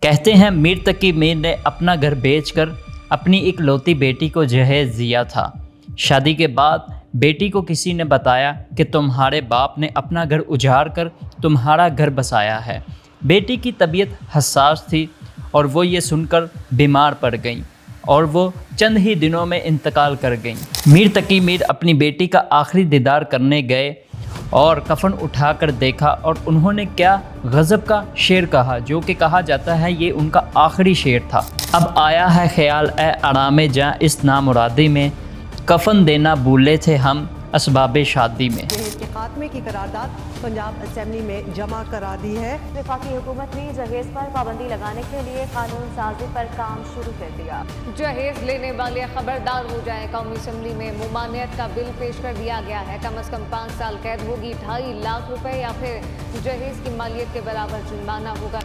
کہتے ہیں میر تقی میر نے اپنا گھر بیچ کر اپنی ایک لوتی بیٹی کو جہیز دیا تھا۔ شادی کے بعد بیٹی کو کسی نے بتایا کہ تمہارے باپ نے اپنا گھر اجاڑ کر تمہارا گھر بسایا ہے۔ بیٹی کی طبیعت حساس تھی اور وہ یہ سن کر بیمار پڑ گئیں اور وہ چند ہی دنوں میں انتقال کر گئیں۔ میر تقی میر اپنی بیٹی کا آخری دیدار کرنے گئے اور کفن اٹھا کر دیکھا اور انہوں نے کیا غضب کا شعر کہا، جو کہ کہا جاتا ہے یہ ان کا آخری شعر تھا۔ اب آیا ہے خیال اے آرام جاں اس نامرادی میں، کفن دینا بھولے تھے ہم اسباب شادی میں۔ جہیز کے خاتمے کی قرارداد پنجاب اسمبلی میں جمع کرا دی ہے۔ وفاقی حکومت نے جہیز پر پابندی لگانے کے لیے قانون سازی پر کام شروع کر دیا۔ جہیز لینے والے خبردار ہو جائیں، قومی اسمبلی میں ممانعت کا بل پیش کر دیا گیا ہے۔ کم از کم 5 سال قید ہوگی، 2.5 لاکھ روپے یا پھر جہیز کی مالیت کے برابر جرمانہ ہوگا۔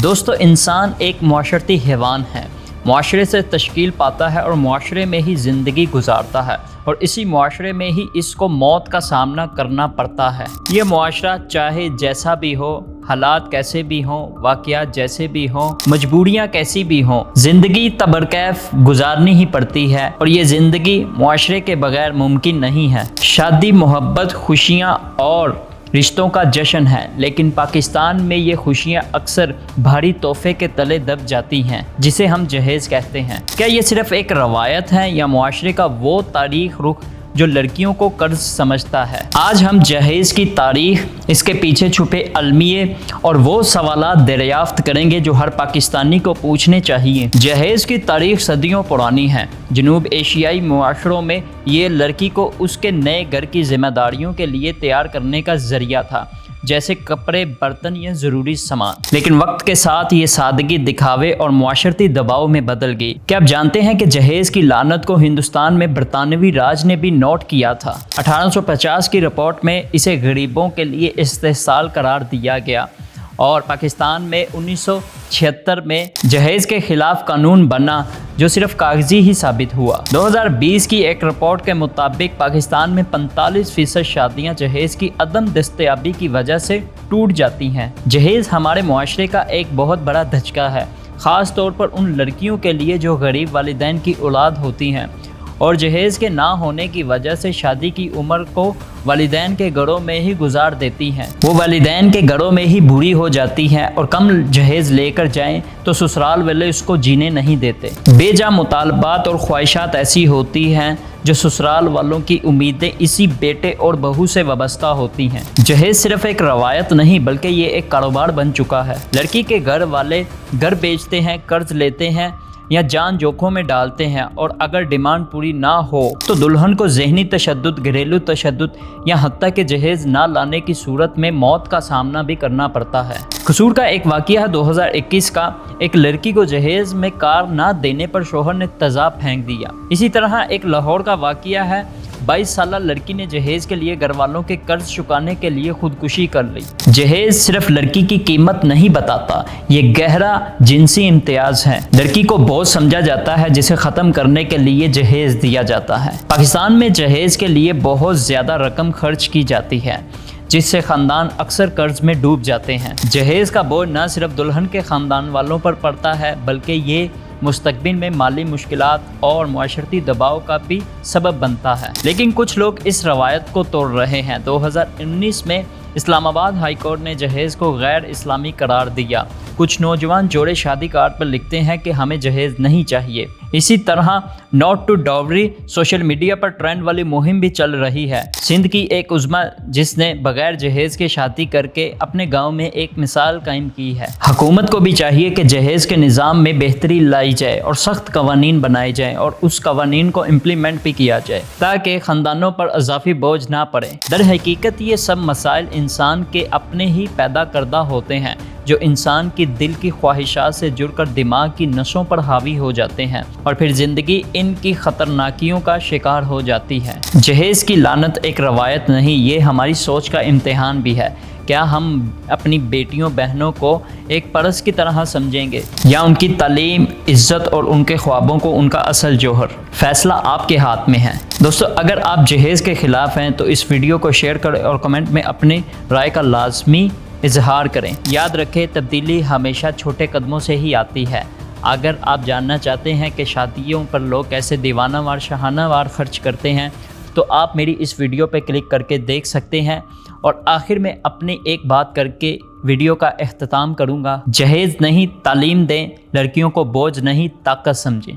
دوستو، انسان ایک معاشرتی حیوان ہے، معاشرے سے تشکیل پاتا ہے اور معاشرے میں ہی زندگی گزارتا ہے اور اسی معاشرے میں ہی اس کو موت کا سامنا کرنا پڑتا ہے۔ یہ معاشرہ چاہے جیسا بھی ہو، حالات کیسے بھی ہوں، واقعات جیسے بھی ہوں، مجبوریاں کیسی بھی ہوں، زندگی تبرکیف گزارنی ہی پڑتی ہے اور یہ زندگی معاشرے کے بغیر ممکن نہیں ہے۔ شادی محبت، خوشیاں اور رشتوں کا جشن ہے، لیکن پاکستان میں یہ خوشیاں اکثر بھاری تحفے کے تلے دب جاتی ہیں جسے ہم جہیز کہتے ہیں۔ کیا یہ صرف ایک روایت ہے یا معاشرے کا وہ تاریخ رخ جو لڑکیوں کو قرض سمجھتا ہے؟ آج ہم جہیز کی تاریخ، اس کے پیچھے چھپے المیے اور وہ سوالات دریافت کریں گے جو ہر پاکستانی کو پوچھنے چاہیے۔ جہیز کی تاریخ صدیوں پرانی ہے۔ جنوب ایشیائی معاشروں میں یہ لڑکی کو اس کے نئے گھر کی ذمہ داریوں کے لیے تیار کرنے کا ذریعہ تھا، جیسے کپڑے، برتن یا ضروری سامان۔ لیکن وقت کے ساتھ یہ سادگی دکھاوے اور معاشرتی دباؤ میں بدل گئی۔ کیا آپ جانتے ہیں کہ جہیز کی لعنت کو ہندوستان میں برطانوی راج نے بھی نوٹ کیا تھا؟ 1850 کی رپورٹ میں اسے غریبوں کے لیے استحصال قرار دیا گیا اور پاکستان میں 1976 میں جہیز کے خلاف قانون بنا جو صرف کاغذی ہی ثابت ہوا۔ 2020 کی ایک رپورٹ کے مطابق پاکستان میں 45% شادیاں جہیز کی عدم دستیابی کی وجہ سے ٹوٹ جاتی ہیں۔ جہیز ہمارے معاشرے کا ایک بہت بڑا دھچکا ہے، خاص طور پر ان لڑکیوں کے لیے جو غریب والدین کی اولاد ہوتی ہیں اور جہیز کے نہ ہونے کی وجہ سے شادی کی عمر کو والدین کے گھروں میں ہی گزار دیتی ہیں۔ وہ والدین کے گھروں میں ہی بوڑھی ہو جاتی ہیں اور کم جہیز لے کر جائیں تو سسرال والے اس کو جینے نہیں دیتے۔ بے جا مطالبات اور خواہشات ایسی ہوتی ہیں جو سسرال والوں کی امیدیں اسی بیٹے اور بہو سے وابستہ ہوتی ہیں۔ جہیز صرف ایک روایت نہیں بلکہ یہ ایک کاروبار بن چکا ہے۔ لڑکی کے گھر والے گھر بیچتے ہیں، قرض لیتے ہیں یا جان جوکھوں میں ڈالتے ہیں اور اگر ڈیمانڈ پوری نہ ہو تو دلہن کو ذہنی تشدد، گھریلو تشدد یا حتیٰ کہ جہیز نہ لانے کی صورت میں موت کا سامنا بھی کرنا پڑتا ہے۔ قصور کا ایک واقعہ ہے 2021 کا۔ ایک لڑکی کو جہیز میں کار نہ دینے پر شوہر نے تیزاب پھینک دیا۔ اسی طرح ایک لاہور کا واقعہ ہے، 22 سالہ لڑکی نے جہیز کے لیے گھر والوں کے قرض چکانے کے لیے خودکشی کر لی۔ جہیز صرف لڑکی کی قیمت نہیں بتاتا، یہ گہرا جنسی امتیاز ہے۔ لڑکی کو بوجھ سمجھا جاتا ہے جسے ختم کرنے کے لیے جہیز دیا جاتا ہے۔ پاکستان میں جہیز کے لیے بہت زیادہ رقم خرچ کی جاتی ہے جس سے خاندان اکثر قرض میں ڈوب جاتے ہیں۔ جہیز کا بوجھ نہ صرف دلہن کے خاندان والوں پر پڑتا ہے بلکہ یہ مستقبل میں مالی مشکلات اور معاشرتی دباؤ کا بھی سبب بنتا ہے۔ لیکن کچھ لوگ اس روایت کو توڑ رہے ہیں۔ 2019 میں اسلام آباد ہائی کورٹ نے جہیز کو غیر اسلامی قرار دیا۔ کچھ نوجوان جوڑے شادی کارڈ پر لکھتے ہیں کہ ہمیں جہیز نہیں چاہیے۔ اسی طرح not to dowry social media پر ٹرینڈ والی مہم بھی چل رہی ہے۔ سندھ کی ایک عظما جس نے بغیر جہیز کے شادی کر کے اپنے گاؤں میں ایک مثال قائم کی ہے۔ حکومت کو بھی چاہیے کہ جہیز کے نظام میں بہتری لائی جائے اور سخت قوانین بنائے جائیں اور اس قوانین کو امپلیمنٹ بھی کیا جائے تاکہ خاندانوں پر اضافی بوجھ نہ پڑے۔ در حقیقت یہ سب مسائل انسان کے اپنے ہی پیدا کردہ ہوتے ہیں جو انسان کی دل کی خواہشات سے جڑ کر دماغ کی نسوں پر حاوی ہو جاتے ہیں اور پھر زندگی ان کی خطرناکیوں کا شکار ہو جاتی ہے۔ جہیز کی لعنت ایک روایت نہیں، یہ ہماری سوچ کا امتحان بھی ہے۔ کیا ہم اپنی بیٹیوں بہنوں کو ایک پرس کی طرح سمجھیں گے یا ان کی تعلیم، عزت اور ان کے خوابوں کو ان کا اصل جوہر؟ فیصلہ آپ کے ہاتھ میں ہے۔ دوستو، اگر آپ جہیز کے خلاف ہیں تو اس ویڈیو کو شیئر کریں اور کمنٹ میں اپنی رائے کا لازمی اظہار کریں۔ یاد رکھیں تبدیلی ہمیشہ چھوٹے قدموں سے ہی آتی ہے۔ اگر آپ جاننا چاہتے ہیں کہ شادیوں پر لوگ کیسے دیوانہ وار شاہانہ وار خرچ کرتے ہیں تو آپ میری اس ویڈیو پہ کلک کر کے دیکھ سکتے ہیں۔ اور آخر میں اپنی ایک بات کر کے ویڈیو کا اختتام کروں گا، جہیز نہیں تعلیم دیں، لڑکیوں کو بوجھ نہیں طاقت سمجھیں۔